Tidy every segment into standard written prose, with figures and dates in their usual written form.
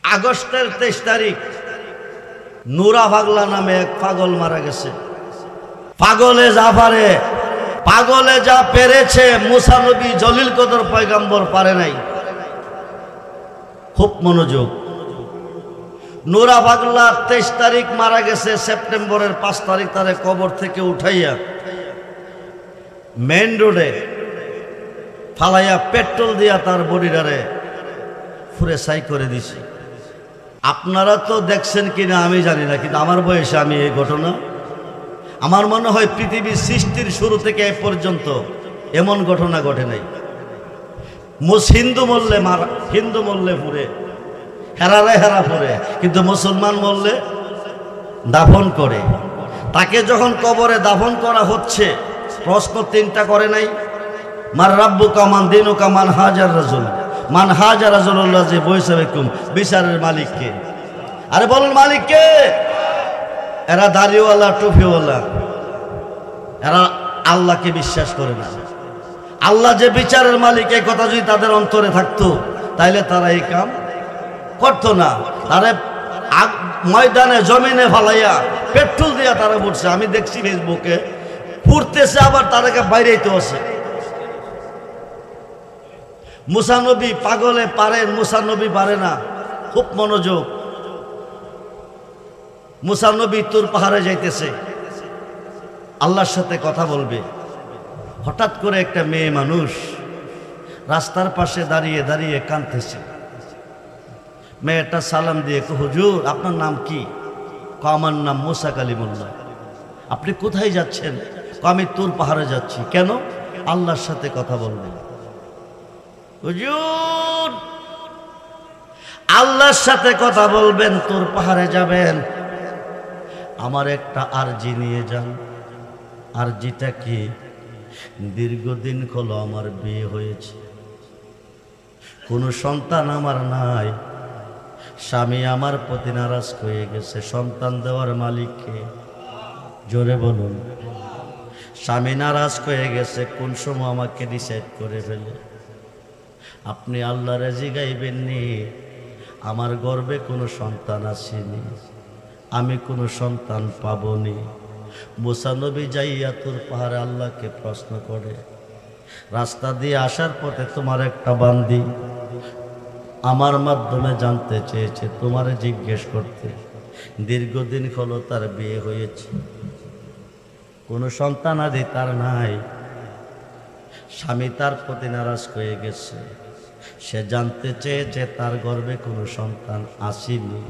আগস্টের 23 তারিখ নুরা পাগলা নামে এক পাগল মারা গেছে। পাগলে যা পারে, পাগলে যা পেরেছে মুসা নবী জলিল কদর পয়গম্বর পারে নাই। খুব মনোযোগ। নুরা পাগলা 23 তারিখ মারা গেছে। সেপ্টেম্বরের 5 তারিখ তারে কবর থেকে উঠাইয়া মেইন রোডে ফালাইয়া পেট্রোল দিয়া তার বডিটারে ফুরে ছাই করে দিছি। আপনারা তো দেখছেন কিনা আমি জানি না, কিন্তু আমার বয়সে আমি এই ঘটনা, আমার মনে হয় পৃথিবীর সৃষ্টির শুরু থেকে এ পর্যন্ত এমন ঘটনা ঘটে নাই। হিন্দু মরলে ফুরে, হেরারে হেরা ফুরে, কিন্তু মুসলমান মরলে দাফন করে। তাকে যখন কবরে দাফন করা হচ্ছে প্রশ্ন 3টা করে নাই, মার রাব্বু কামান দিনু কামান হাজার রাজুল, মান হাজার রাজুল্লাহ যে বৈসাবেকুম, বিচারের মালিককে। আরে বলুন মালিককে। এরা দাড়িওয়ালা টুপিওয়ালা, এরা আল্লাহকে বিশ্বাস করে না। আল্লাহ যে বিচারের মালিক এই কথা যদি তাদের অন্তরে থাকতো তাইলে তারা এই কাম করতো না। তারা ময়দানে জমিনে ফালাইয়া পেট্রোল দিয়া তারা পড়ছে। আমি দেখছি ফেসবুকে পুড়তেছে, আবার তাদেরকে বাইরেইতে আছে। মুসা নবী পাগলে পারেন, মুসা নবী পারে না। খুব মনোযোগ। মুসা নবী তুর পাহাড়ে যাইতেছে, আল্লাহর সাথে কথা বলবে। হঠাৎ করে একটা মেয়ে মানুষ রাস্তার পাশে দাঁড়িয়ে দাঁড়িয়ে কাঁদতেছে। মেয়েটা সালাম দিয়ে হুজুর আপনার নাম কি? আমার নাম মুসা কালিমুল্লাহ। আপনি কোথায় যাচ্ছেন? আমি তুর পাহাড়ে যাচ্ছি। কেন? আল্লাহর সাথে কথা বলবেন। হুজুর আল্লাহর সাথে কথা বলবেন, তুর পাহাড়ে যাবেন, আমার একটা আরজি নিয়ে যান। আরজিটা কি? দীর্ঘদিন হলো আমার বিয়ে হয়েছে, কোনো সন্তান আমার নাই, স্বামী আমার প্রতি নারাজ হয়ে গেছে। সন্তান দেওয়ার মালিককে জোরে বলুন। স্বামী নারাজ হয়ে গেছে, কোন সময় আমাকে ডিসাইড করে ফেলে। আপনি আল্লাহরে জিগাইবেন নি আমার গর্ভে কোনো সন্তান আসেনি, আমি কোনো সন্তান পাবনি। মুসা নবী যাইয়া তুর পাহাড়ে আল্লাহকে প্রশ্ন করে, রাস্তা দিয়ে আসার পথে তোমার একটা বান্দি আমার মাধ্যমে জানতে চেয়েছে, তোমারে জিজ্ঞেস করতে, দীর্ঘদিন হলো তার বিয়ে হয়েছে, কোনো সন্তান আদি তার নাই, স্বামী তার প্রতি নারাজ হয়ে গেছে, সে জানতে চেয়েছে তার গর্ভে কোনো সন্তান আসেনি,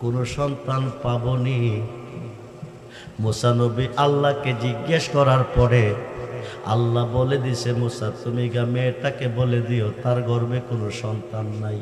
কোনো সন্তান পাবনি। মুসা নবী আল্লাহকে জিজ্ঞেস করার পরে আল্লাহ বলে দিছে, মুসা তুমি মেয়েটাকে বলে দিও তার গর্ভে কোনো সন্তান নাই।